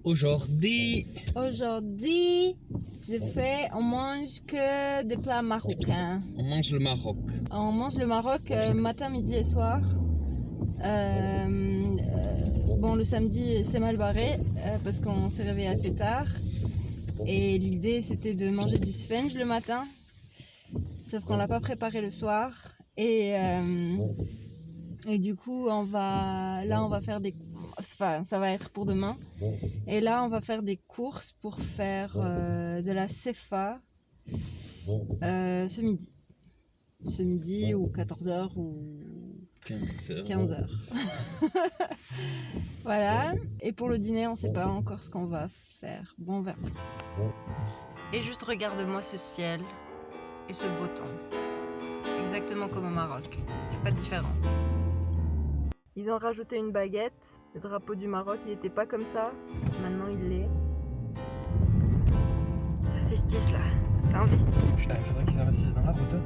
Aujourd'hui, on mange que des plats marocains. on mange le Maroc. On mange le Maroc matin, midi et soir. Bon, le samedi c'est mal barré parce qu'on s'est réveillé assez tard. Et l'idée c'était de manger du sfenj le matin. Sauf qu'on l'a pas préparé le soir. Et du coup on va faire des... Enfin, ça va être pour demain. Et là, on va faire des courses pour faire de la CFA ce midi. Ce midi ou 14h ou 15h. Voilà. Et pour le dîner, on sait pas encore ce qu'on va faire. Bon, on verra. Et juste regarde-moi ce ciel et ce beau temps. Exactement comme au Maroc. Pas de différence. Ils ont rajouté une baguette. Le drapeau du Maroc, il était pas comme ça. Maintenant, il l'est. Investissent là. Ça investit. Putain, il faudrait qu'ils investissent dans la route.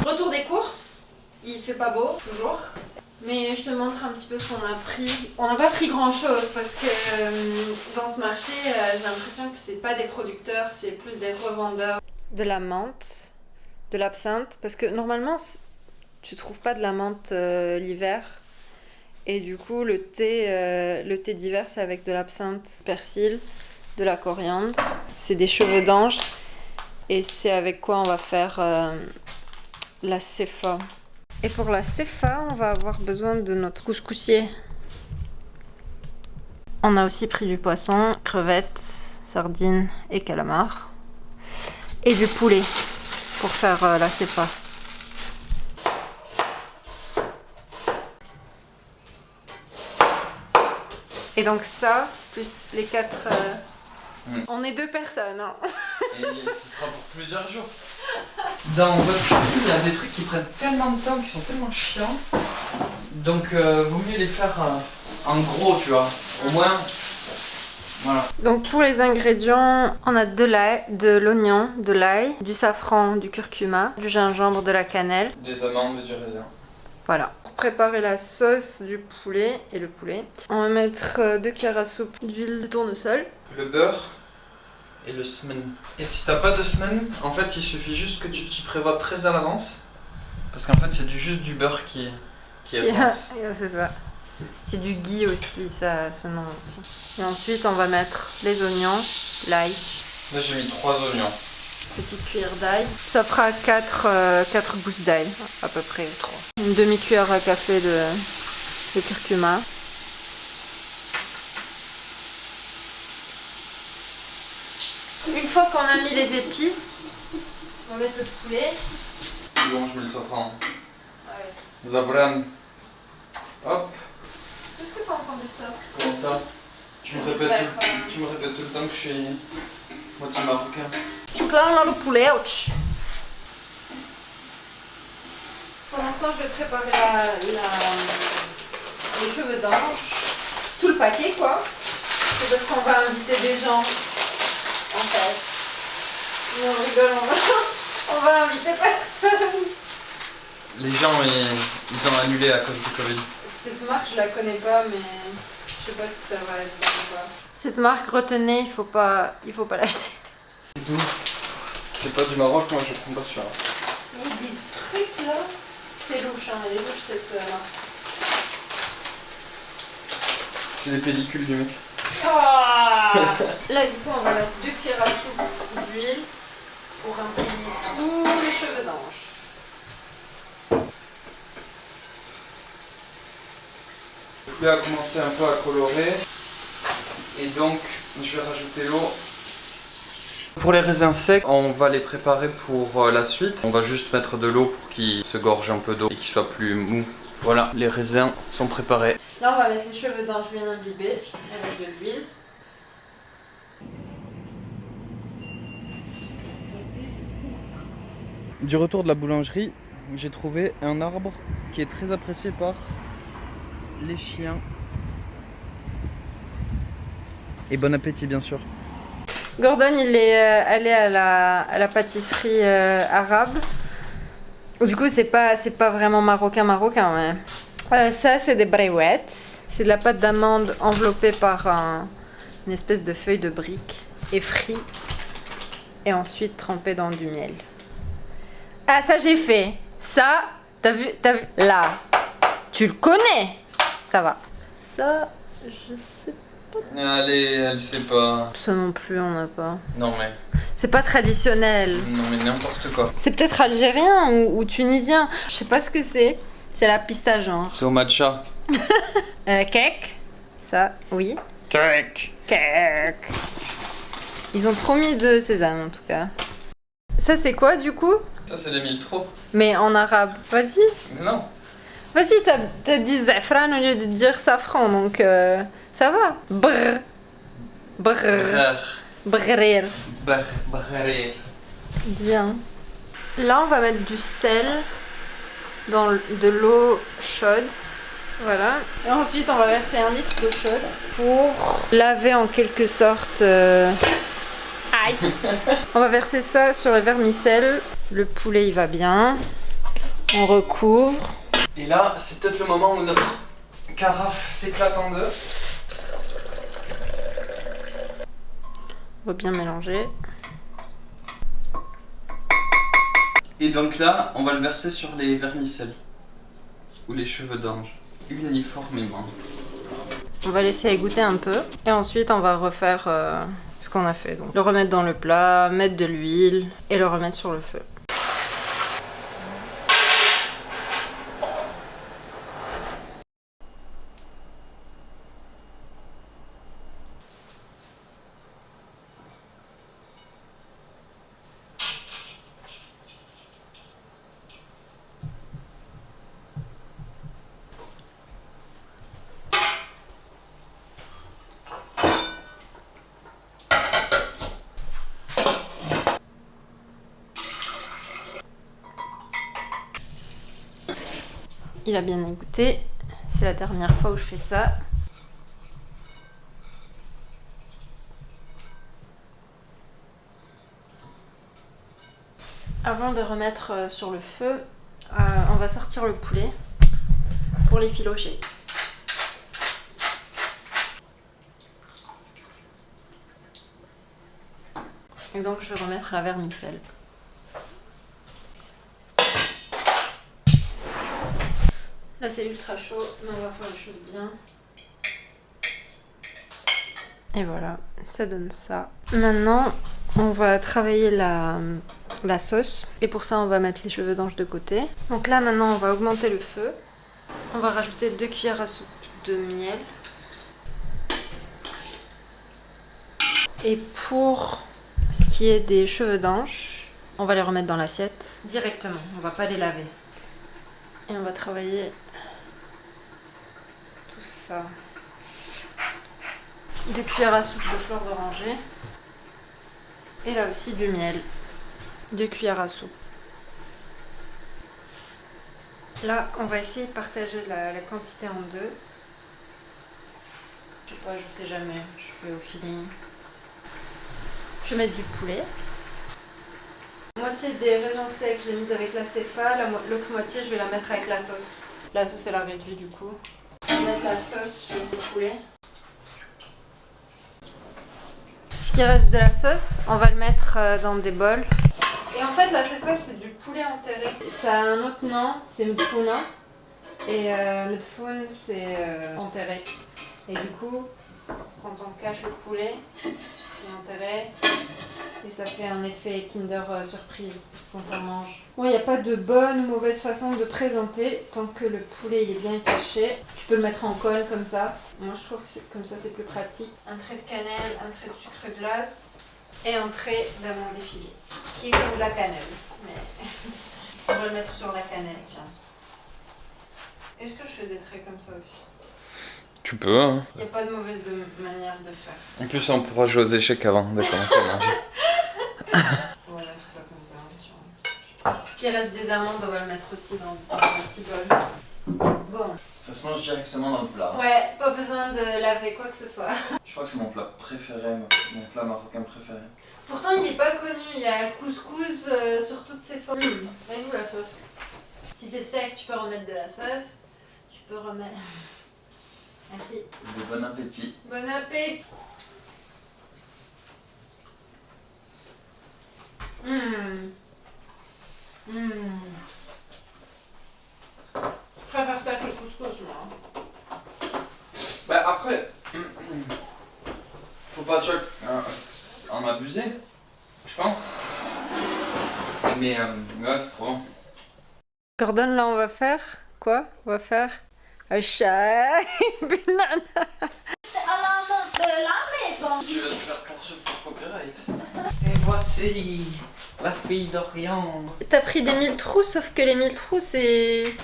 Retour des courses. Il fait pas beau, toujours. Mais je te montre un petit peu ce qu'on a pris. On n'a pas pris grand chose parce que dans ce marché, j'ai l'impression que c'est pas des producteurs, c'est plus des revendeurs. De la menthe, de l'absinthe, parce que normalement tu trouves pas de la menthe l'hiver, et du coup le thé d'hiver c'est avec de l'absinthe, persil, de la coriandre, c'est des cheveux d'ange, et c'est avec quoi on va faire la CFA. Et pour la CFA on va avoir besoin de notre couscoussier. On a aussi pris du poisson, crevettes, sardines et calamars, et du poulet pour faire la CFA. Et donc ça, plus les 4... On est 2 personnes. Hein. Et ce sera pour plusieurs jours. Dans votre cuisine, il y a des trucs qui prennent tellement de temps, qui sont tellement chiants. Donc, vaut mieux les faire en gros, tu vois. Au moins, voilà. Donc pour les ingrédients, on a de l'oignon, de l'ail, du safran, du curcuma, du gingembre, de la cannelle. Des amandes et du raisin. Voilà. Pour préparer la sauce du poulet et le poulet, on va mettre 2 cuillères à soupe d'huile de tournesol. Le beurre et le semen. Et si t'as pas de semen, en fait il suffit juste que tu t'y prévois très à l'avance. Parce qu'en fait c'est juste du beurre qui est France. C'est ça. C'est du ghee aussi, ça, ce nom aussi. Et ensuite on va mettre les oignons, l'ail. Là j'ai mis 3 oignons. Petite cuillère d'ail. Ça fera 4 gousses d'ail, à peu près 3. Une demi-cuillère à café de curcuma. Une fois qu'on a mis les épices, on va mettre le poulet. Bon, je mets le safran. Ouais. Zavran. Hop. Est-ce que t'as entendu ça? Comment ça? Tu me répètes tout le temps que je suis moitié marocain. Donc là on a le poulet. Ouch. Pour l'instant je vais préparer les cheveux d'ange. Tout le paquet quoi. C'est parce qu'on va inviter des gens. En fait. Nous on rigole, on va inviter personne. Les gens ils ont annulé à cause du Covid. Cette marque je la connais pas mais je sais pas si ça va être bon ou pas. Cette marque, retenez, il faut pas l'acheter. C'est d'où? C'est pas du Maroc, moi je prends pas celui-là. Il y a des trucs là. C'est louche, hein, elle est louche cette marque. C'est les pellicules du mec. Ah là du coup on va mettre 2 cuillères à soupe d'huile pour imprégner tous les cheveux d'ange. Le poulet a commencé un peu à colorer. Et donc je vais rajouter l'eau. Pour les raisins secs, on va les préparer pour la suite. On va juste mettre de l'eau pour qu'ils se gorgent un peu d'eau et qu'ils soient plus mous. Voilà, les raisins sont préparés. Là on va mettre les cheveux d'ange bien imbibés avec de l'huile. Du retour de la boulangerie, j'ai trouvé un arbre qui est très apprécié par les chiens. Et bon appétit bien sûr. Gordon il est allé à la pâtisserie arabe Du coup, c'est pas vraiment marocain, mais... ça, c'est des breiwettes. C'est de la pâte d'amande enveloppée par une espèce de feuille de brique et frit. Et ensuite trempée dans du miel. Ah, ça, j'ai fait. Ça, t'as vu, là. Tu le connais. Ça va. Ça, je sais pas. Allez, elle sait pas. Ça non plus, on n'a pas. Non mais... C'est pas traditionnel. Non mais n'importe quoi. C'est peut-être algérien ou tunisien. Je sais pas ce que c'est. C'est la pistache, genre. C'est au matcha. Cake. Ça, oui. Cake. Cake. Ils ont trop mis de sésame, en tout cas. Ça, c'est quoi, du coup? Ça c'est des mille trop. Mais en arabe. Vas-y. Non. Vas-y, t'as dit zafran au lieu de dire safran, donc ça va. Brr. Brr. Brrr. Brrr. Bien. Là, on va mettre du sel dans de l'eau chaude. Voilà. Et ensuite, on va verser 1 litre d'eau chaude pour laver en quelque sorte. Aïe. On va verser ça sur le vermicelle. Le poulet, il va bien. On recouvre. Et là, c'est peut-être le moment où notre carafe s'éclate en deux. On va bien mélanger. Et donc là, on va le verser sur les vermicelles. Ou les cheveux d'ange. Uniformément. On va laisser égoutter un peu. Et ensuite, on va refaire ce qu'on a fait. Donc, le remettre dans le plat, mettre de l'huile et le remettre sur le feu. Il a bien égoutté. C'est la dernière fois où je fais ça. Avant de remettre sur le feu, on va sortir le poulet pour l'effilocher. Et donc je vais remettre la vermicelle. Là c'est ultra chaud, mais on va faire les choses bien. Et voilà, ça donne ça. Maintenant, on va travailler la sauce. Et pour ça, on va mettre les cheveux d'ange de côté. Donc là, maintenant, on va augmenter le feu. On va rajouter 2 cuillères à soupe de miel. Et pour ce qui est des cheveux d'ange, on va les remettre dans l'assiette directement. On va pas les laver. Et on va travailler tout ça. 2 cuillères à soupe de fleur d'oranger. Et là aussi du miel. 2 cuillères à soupe. Là, on va essayer de partager la quantité en deux. Je sais pas, je sais jamais. Je fais au feeling. Je vais mettre du poulet. La moitié des raisins secs, je l'ai mise avec la céfa. L'autre moitié, je vais la mettre avec la sauce. La sauce, elle a réduit du coup. Je vais mettre la sauce sur le poulet. Ce qui reste de la sauce, on va le mettre dans des bols. Et en fait, la céfa, c'est du poulet enterré. Ça a un autre nom, c'est mdfouna. Et mdfoun, c'est enterré. Et du coup, quand on cache le poulet, c'est enterré. Et ça fait un effet Kinder surprise quand on mange. Bon, il n'y a pas de bonne ou mauvaise façon de présenter tant que le poulet il est bien caché. Tu peux le mettre en colle comme ça. Moi je trouve que comme ça c'est plus pratique. Un trait de cannelle, un trait de sucre glace et un trait d'amande effilée. Qui est comme de la cannelle. Mais on va le mettre sur la cannelle, tiens. Est-ce que je fais des traits comme ça aussi? Tu peux, hein. Il n'y a pas de mauvaise manière de faire. En plus, on pourra jouer aux échecs avant de commencer à manger. On va mettre ça comme ça. Ce qui reste des amandes, on va le mettre aussi dans un petit bol. Bon. Ça se mange directement dans le plat. Ouais, pas besoin de laver quoi que ce soit. Je crois que c'est mon plat préféré, mon plat marocain préféré. Pourtant, il n'est pas connu. Il y a le couscous sur toutes ses formes. Elle est où la sauce? Si c'est sec, tu peux remettre de la sauce. Tu peux remettre... Merci. Bon appétit. Bon appétit. Je préfère ça que le couscous, moi. Bah après, faut pas en abuser, je pense. Mais ouais, c'est trop bon. Gordon, là, on va faire quoi? On va faire un chat. À la main de la maison. Tu veux te faire poursuivre pour copyright. Et voici la fille d'Orient. T'as pris des mille trous, sauf que les mille trous, c'est...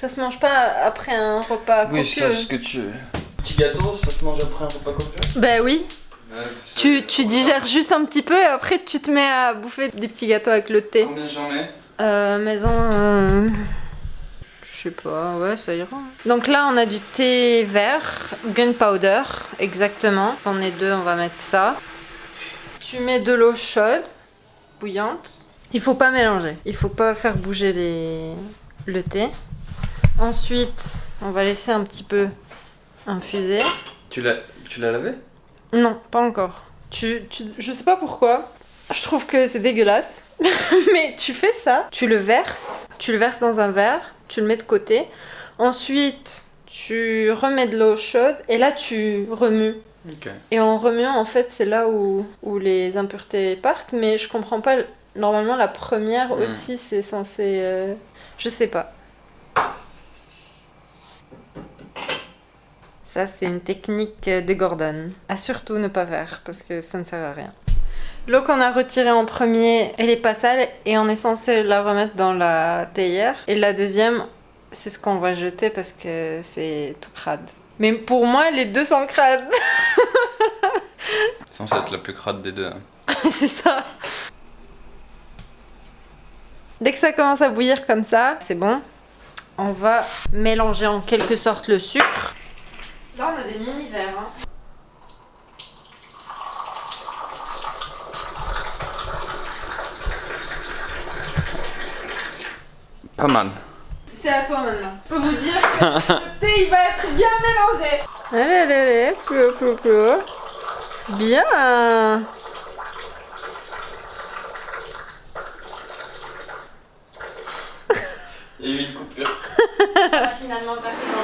Ça se mange pas après un repas copieux. Oui, ça, ce que tu... Petit gâteau, ça se mange après un repas copieux? Bah oui. Ouais, Tu digères juste un petit peu et après tu te mets à bouffer des petits gâteaux avec le thé. Combien j'en mets? Maison... Je sais pas, ouais, ça ira. Donc là, on a du thé vert, gunpowder, exactement. On est deux, on va mettre ça. Tu mets de l'eau chaude, bouillante. Il faut pas mélanger. Il faut pas faire bouger le thé. Ensuite, on va laisser un petit peu infuser. Tu l'as lavé? Non, pas encore. Je sais pas pourquoi. Je trouve que c'est dégueulasse. Mais tu fais ça, tu le verses dans un verre, tu le mets de côté. Ensuite, tu remets de l'eau chaude et là tu remues. Ok. Et en remuant, en fait, c'est là où les impuretés partent. Mais je comprends pas. Normalement, la première aussi, c'est censé... Je sais pas. Ça, c'est une technique de Gordon. À surtout ne pas faire, parce que ça ne sert à rien. L'eau qu'on a retirée en premier, elle est pas sale, et on est censé la remettre dans la théière. Et la deuxième, c'est ce qu'on va jeter, parce que c'est tout crade. Mais pour moi, les deux sont crades. C'est censé être la plus crade des deux. Hein. C'est ça. Dès que ça commence à bouillir comme ça, c'est bon. On va mélanger en quelque sorte le sucre. Là, on a des mini-verres. Hein. Pas mal. C'est à toi maintenant. Je peux vous dire que le thé, il va être bien mélangé. Allez, plus. Bien. Il y a eu une coupure. On va finalement passer dans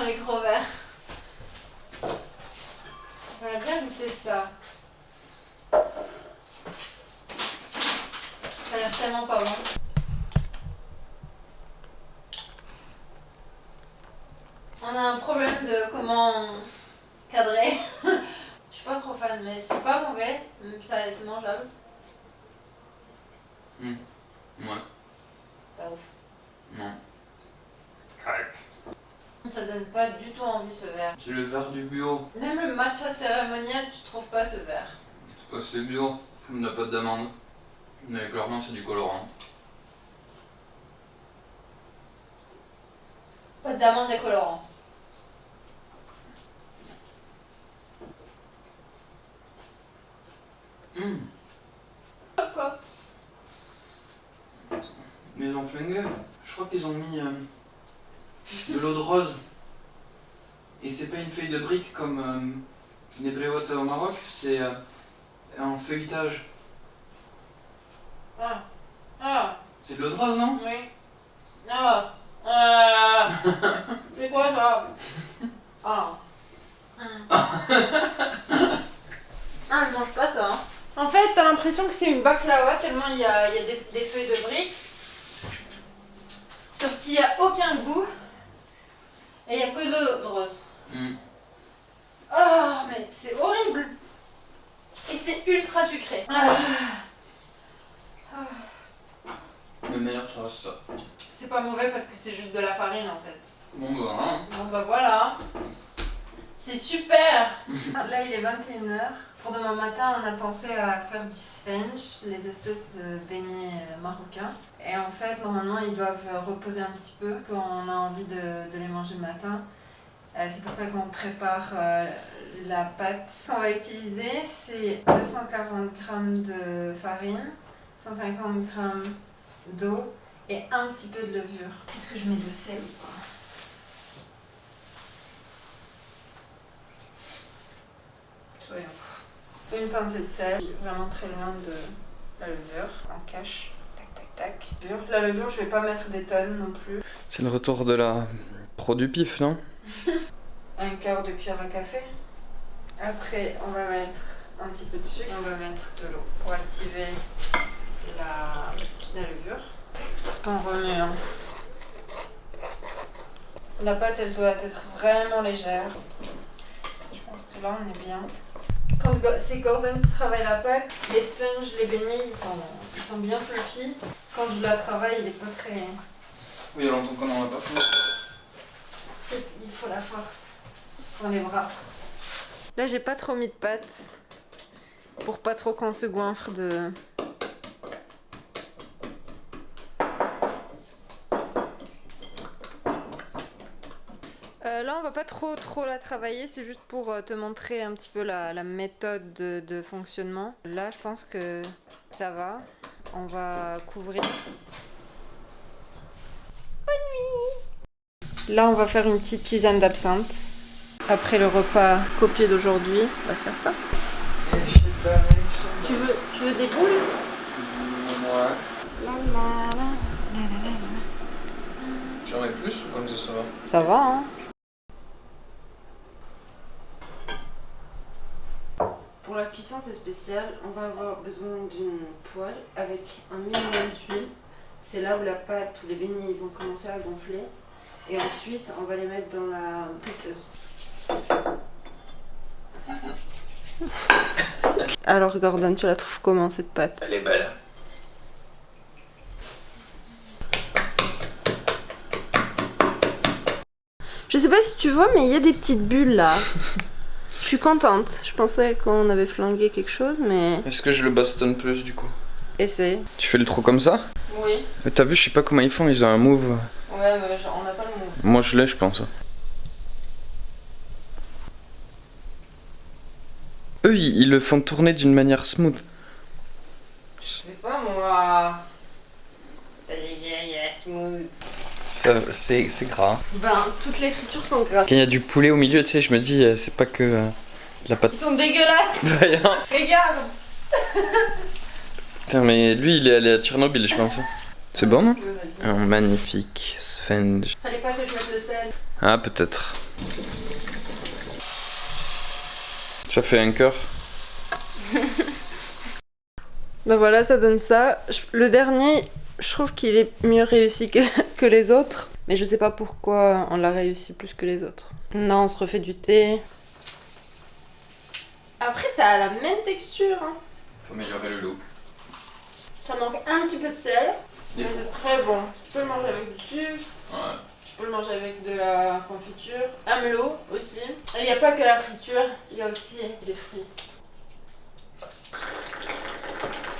les gros verres. On va bien goûter ça. Ça a l'air tellement pas bon. On a un problème de comment cadrer. Je suis pas trop fan, mais c'est pas mauvais. C'est mangeable. Ouais. Pas ouf. Non. Correct. Ça donne pas du tout envie ce verre. C'est le verre du bio. Même le matcha cérémonial, tu trouves pas ce verre. C'est pas c'est bio, comme la pâte d'amande. Mais clairement c'est du colorant. Pâte d'amande et colorant. Quoi? Mais ils ont flingué. Je crois qu'ils ont mis de l'eau de rose. Et c'est pas une feuille de brique comme les bréotes au Maroc, c'est un feuilletage. Ah, C'est de l'eau de rose, non? oui. C'est quoi ça? Je mange pas ça. Hein. En fait, t'as l'impression que c'est une baklawa tellement il y a des feuilles de briques. Sauf qu'il n'y a aucun goût. Et il n'y a que de l'eau de rose. Mais c'est horrible. Et c'est ultra sucré. Le meilleur ça reste ça. C'est pas mauvais parce que c'est juste de la farine en fait. Bon bah hein. Bon bah voilà. C'est super. Là il est 21h. Pour demain matin on a pensé à faire du sponge, les espèces de beignets marocains. Et en fait normalement ils doivent reposer un petit peu quand on a envie de les manger le matin. C'est pour ça qu'on prépare la pâte. Ce qu'on va utiliser c'est 240 g de farine, 150 g d'eau et un petit peu de levure. Est-ce que je mets le sel ou pas? Soyons fous. Une pincée de sel, vraiment très loin de la levure, en cache. Tac tac tac. La levure, je vais pas mettre des tonnes non plus. C'est le retour de la pro du pif, non? Un quart de cuillère à café. Après, on va mettre un petit peu de sucre et on va mettre de l'eau pour activer la levure. Tout en remuant. La pâte, elle doit être vraiment légère. Je pense que là, on est bien. Quand c'est Gordon qui travaille la pâte, les sponges, les beignets, ils sont bien fluffy. Quand je la travaille, il est pas très... Oui, il y a longtemps qu'on n'en a pas fait. Il faut la force pour les bras. Là, j'ai pas trop mis de pâte pour pas trop qu'on se goinfre de... Là, on va pas trop la travailler, c'est juste pour te montrer un petit peu la méthode de fonctionnement. Là, je pense que ça va. On va couvrir. Bonne nuit! Là, on va faire une petite tisane d'absinthe. Après le repas copieux d'aujourd'hui, on va se faire ça. Tu veux des boules? Ouais. J'en ai plus ou comme ça va? Ça va, hein? Pour la cuisson, c'est spécial. On va avoir besoin d'une poêle avec un minimum d'huile. C'est là où la pâte, où les beignets vont commencer à gonfler. Et ensuite, on va les mettre dans la péteuse. Alors Gordon, tu la trouves comment cette pâte? Elle est belle. Je sais pas si tu vois, mais il y a des petites bulles là. Je suis contente. Je pensais qu'on avait flangué quelque chose, mais... Est-ce que je le bastonne plus du coup? Essaye. Tu fais le trou comme ça? Oui. Mais t'as vu, je sais pas comment ils font, ils ont un move. Ouais, mais genre, on n'a pas le move. Moi je l'ai, je pense. Eux, ils le font tourner d'une manière smooth. Je sais pas moi. Smooth. C'est gras. Ben, toutes les fritures sont grasses. Quand il y a du poulet au milieu, tu sais, je me dis, c'est pas que de la pâte. Ils sont dégueulasses. Voyons. Regarde. Putain, mais lui, il est allé à Tchernobyl, je pense. C'est bon, non? Un magnifique Svenj. Fallait pas que je mette le sel. Ah, peut-être. Ça fait un cœur. Ben voilà, ça donne ça. Le dernier, je trouve qu'il est mieux réussi que les autres. Mais je sais pas pourquoi on l'a réussi plus que les autres. Non, on se refait du thé. Après, ça a la même texture. Hein. Faut améliorer le look. Ça manque un petit peu de sel. Mais c'est très bon. Tu peux le manger avec du sucre. Ouais. Tu peux le manger avec de la confiture. Un melon aussi. Il n'y a pas que la friture, il y a aussi des fruits.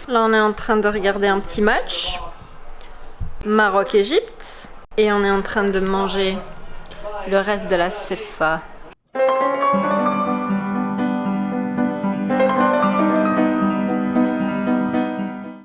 Là, on est en train de regarder un petit match. Maroc-Égypte. Et on est en train de manger le reste de la CFA.